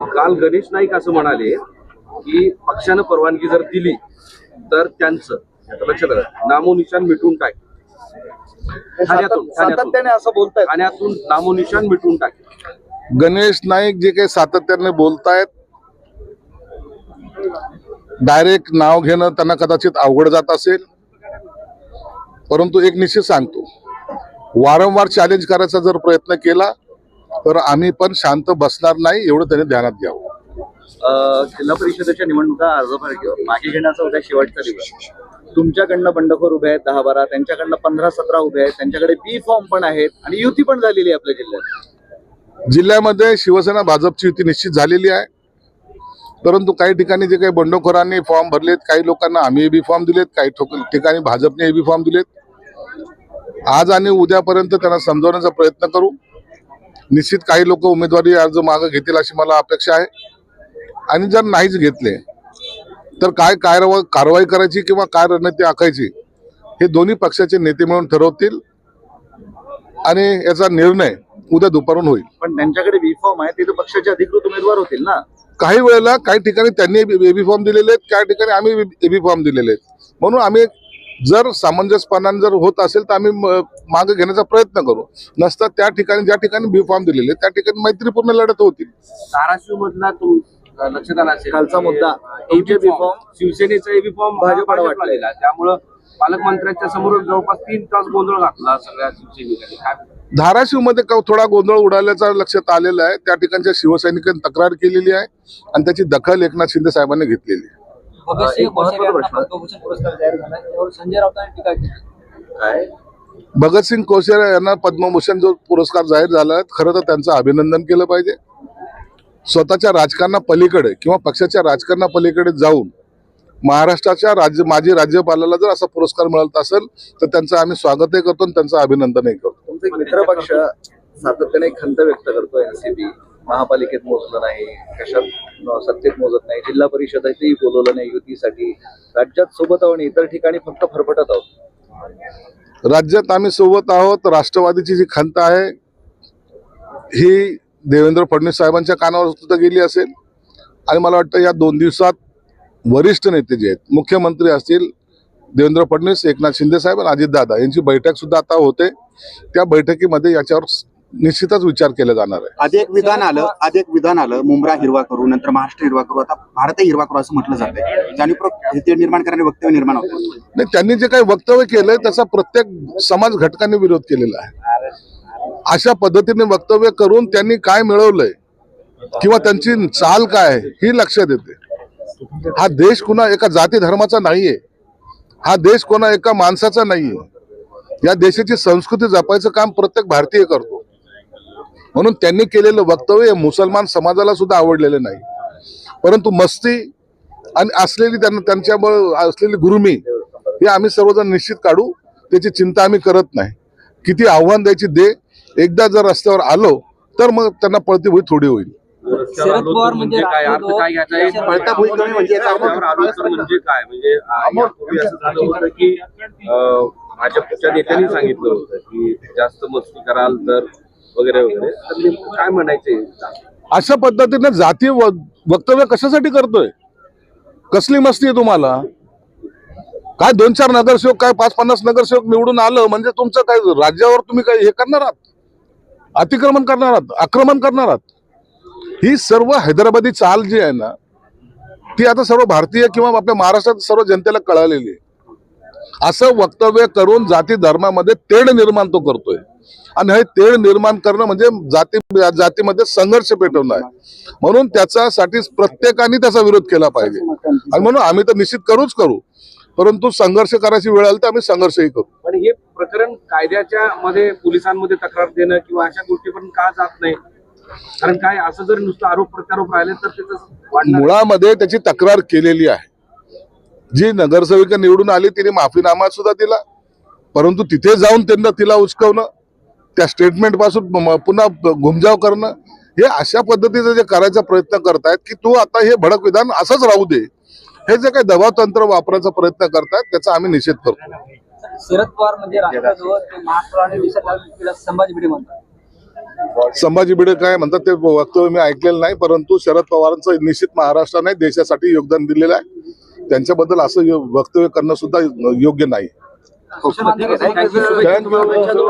काल गणेश नाईक असं म्हणाले की पक्षानं परवानगी जर दिली तर त्यांचं लक्षात आलं नामोनिशान मिटून टाक सातत्याने असं बोलतायत. ठाण्यातून नामोनिशान मिटून टाक. गणेश नाईक जे काही सातत्याने बोलतायत, डायरेक्ट नाव घेणं त्यांना कदाचित अवघड जात असेल, परंतु एक निश्चित सांगतो, वारंवार चॅलेंज करायचा जर प्रयत्न केला तर आम्ही पण शांत बसणार नाही, एवढं त्यांनी ध्यानात घ्यावं. जिल्हा परिषदेच्या निवडणुका अर्ज मागे घेण्याचा उद्या शेवटचा दिवस. तुमच्याकडनं बंडखोर उभे आहेत 10-12, त्यांच्याकडनं 15-17 उभे आहेत, त्यांच्याकडे बी फॉर्म पण आहेत आणि युती पण झालेली आहे आपल्या जिल्ह्यात. जिल्ह्यामध्ये शिवसेना भाजपची युती निश्चित झालेली आहे, परंतु काही ठिकाणी जे काही बंडखोरांनी फॉर्म भरलेत, काही लोकांना आम्ही बी फॉर्म दिलेत, काही ठिकाणी भाजपने बी फॉर्म दिलेत. आज आणि उद्यापर्यंत त्यांना समजवण्याचा प्रयत्न करू. निश्चित काही लोक उमेदवारी अर्ज मागे घेतील अशी मला अपेक्षा आहे, आणि जर नाहीच घेतले तर काय कारवाई करायची किंवा काय रणनीती आखायची हे दोन्ही पक्षाचे नेते मिळून ठरवतील आणि याचा निर्णय उद्या दुपारून होईल. पण त्यांच्याकडे बी फॉर्म आहे, ते तर पक्षाचे अधिकृत उमेदवार होतील ना. काही वेळेला काही ठिकाणी त्यांनी बेबी फॉर्म दिलेले आहेत, काही ठिकाणी आम्ही बेबी फॉर्म दिलेले आहेत. म्हणून आम्ही जर सामंजस्यपणाने जर होत असेल तर आम्ही मागे घेण्याचा प्रयत्न करू, नसता त्या ठिकाणी ज्या ठिकाणी बी फॉर्म दिलेले त्या ठिकाणी मैत्रीपूर्ण लढत होतील. धाराशिव मधला लक्षात आला असेल कालचा मुद्दा एबी फॉर्म, शिवसेनेचा एबी फॉर्म भाजपला वाटलेला, त्यामुळं पालकमंत्र्यांच्या समोर जवळपास 3 तास गोंधळ घातला सगळ्या शिवसैनिकांनी. धाराशिव मध्ये थोडा गोंधळ उडाल्याचा लक्षात आलेला आहे. त्या ठिकाणच्या शिवसैनिकांनी तक्रार केलेली आहे आणि त्याची दखल एकनाथ शिंदे साहेबांनी घेतलेली आहे. भगतसिंग कोश्यारी यांना पद्मभूषण जो पुरस्कार जाहीर झाला, खरं तर त्यांचं अभिनंदन केलं पाहिजे. स्वतःच्या राजकारणा पलीकडे किंवा पक्षाच्या राजकारणा पलीकडे जाऊन महाराष्ट्राच्या माजी राज्यपालाला जर असा पुरस्कार मिळत असेल तर त्यांचं आम्ही स्वागतही करतो आणि त्यांचं अभिनंदनही करतो. तुमचा एक मित्र पक्ष सातत्याने खंत व्यक्त करतो, एनसीबी महापालिकेत मोजलं नाही, कशात सत्तेत मोजत नाही, जिल्हा परिषदेतही बोलवलं नाही युतीसाठी, राज्यात सोबत आहोत आणि इतर ठिकाणी फक्त फरफटत आहोत. राज्यात आम्ही सोबत आहोत. राष्ट्रवादीची जी खंत आहे ही देवेंद्र फडणवीस साहेबांच्या कानावर सुद्धा गेली असेल, आणि मला वाटतं या 2 दिवसात वरिष्ठ नेते जे आहेत, मुख्यमंत्री असतील देवेंद्र फडणवीस, एकनाथ शिंदे साहेब आणि अजितदादा यांची बैठक सुद्धा आता होते. त्या बैठकीमध्ये याच्यावर निश्चितच विचार केला जाणार आहे. आधी एक विधान आलं मुंब्रा हिरवा करू, नंतर महाराष्ट्र हिरवा करू, आता भारत हिरवा करू असं म्हटलं जातंय. जाणीवपूर्वक निर्माण करणारे वक्तव्य निर्माण होतं. नाही, त्यांनी जे काही वक्तव्य केलंय त्याचा प्रत्येक समाज घटकांनी विरोध केलेला आहे. अशा पद्धतीने वक्तव्य करून त्यांनी काय मिळवलंय किंवा त्यांची चाल काय ही लक्षात येते. हा देश कुणा एका जाती धर्माचा नाहीये, हा देश कोणा एका माणसाचा नाहीये. या देशाची संस्कृती जपायचं काम प्रत्येक भारतीय करतो. म्हणून त्यांनी केलेलं वक्तव्य मुसलमान समाजाला सुद्धा आवडलेलं नाही, परंतु मस्ती आणि असलेली त्यांच्यामुळे असलेली गुरुमी हे आम्ही सर्वजण निश्चित काढू. त्याची चिंता आम्ही करत नाही. किती आव्हान द्यायची दे, एकदा जर रस्त्यावर आलो तर मग त्यांना पळती भुई थोडी होईल. शरद पवार म्हणजे काय अर्थ काय घ्यायचा आहे, पळता भुई कमी म्हणजे काय म्हणजे असं झालं होतं की भाजपच्या नेत्यांनी सांगितलं होतं की जास्त मस्ती कराल तर वगैरे वगैरे, तर काय म्हणायचंय? अशा पद्धतीने जाती वक्तव्य कशासाठी करतोय? कसली मस्ती आहे तुम्हाला? काय 2-4 नगरसेवक, काय 5-50 नगरसेवक निवडून आलं म्हणजे तुमचं काय राज्यावर तुम्ही काय हे करणार आहात? अतिक्रमण करणार आहात, आक्रमण करणार आहात? ही सर्व हैदराबादी चाल जी आहे ना, ती आता सर्व भारतीय किंवा आपल्या महाराष्ट्रात सर्व जनतेला कळालेली आहे. असं वक्तव्य करून जाती धर्मामध्ये तेढ निर्माण तो करतोय, आणि हे तेढ निर्माण करणं म्हणजे जातीमध्ये संघर्ष पेटवणं आहे. म्हणून त्याच्यासाठी प्रत्येकाने त्याचा विरोध केला पाहिजे, आणि म्हणून आम्ही तर निश्चित करू, परंतु संघर्ष करायची वेळ आली तर आम्ही संघर्षही करू. पण हे प्रकरण कायद्याच्या मध्ये पोलिसांमध्ये तक्रार देणं किंवा अशा गोष्टीपर्यंत का जात नाही? कारण काय असं जर नुसतं आरोप प्रत्यारोप राहिले तर त्याचं मुळामध्ये त्याची तक्रार केलेली आहे. जी नगरसेविका निवडून आली तिने माफीनामा सुद्धा दिला, परंतु तिथे जाऊन त्यांना तिला उचकवणं, त्या स्टेटमेंट पासून पुन्हा घुमजाव करणं, हे अशा पद्धतीचं जे करायचा प्रयत्न करतायत की तू आता हे भडक विधान असंच राहू दे, हे जे काही दबाव तंत्र वापरायचा प्रयत्न करतायत त्याचा आम्ही निषेध करतो. शरद पवार म्हणजे राष्ट्रवादी महाराष्ट्र आणि संभाजी भिडे म्हणतात. संभाजी भिडे काय म्हणतात ते वक्तव्य मी ऐकलेलं नाही, परंतु शरद पवारांचं निश्चित महाराष्ट्राने देशासाठी योगदान दिलेलं आहे. त्यांच्याबद्दल असं वक्तव्य करणं सुद्धा योग्य नाही. ठीक आहे, thank you.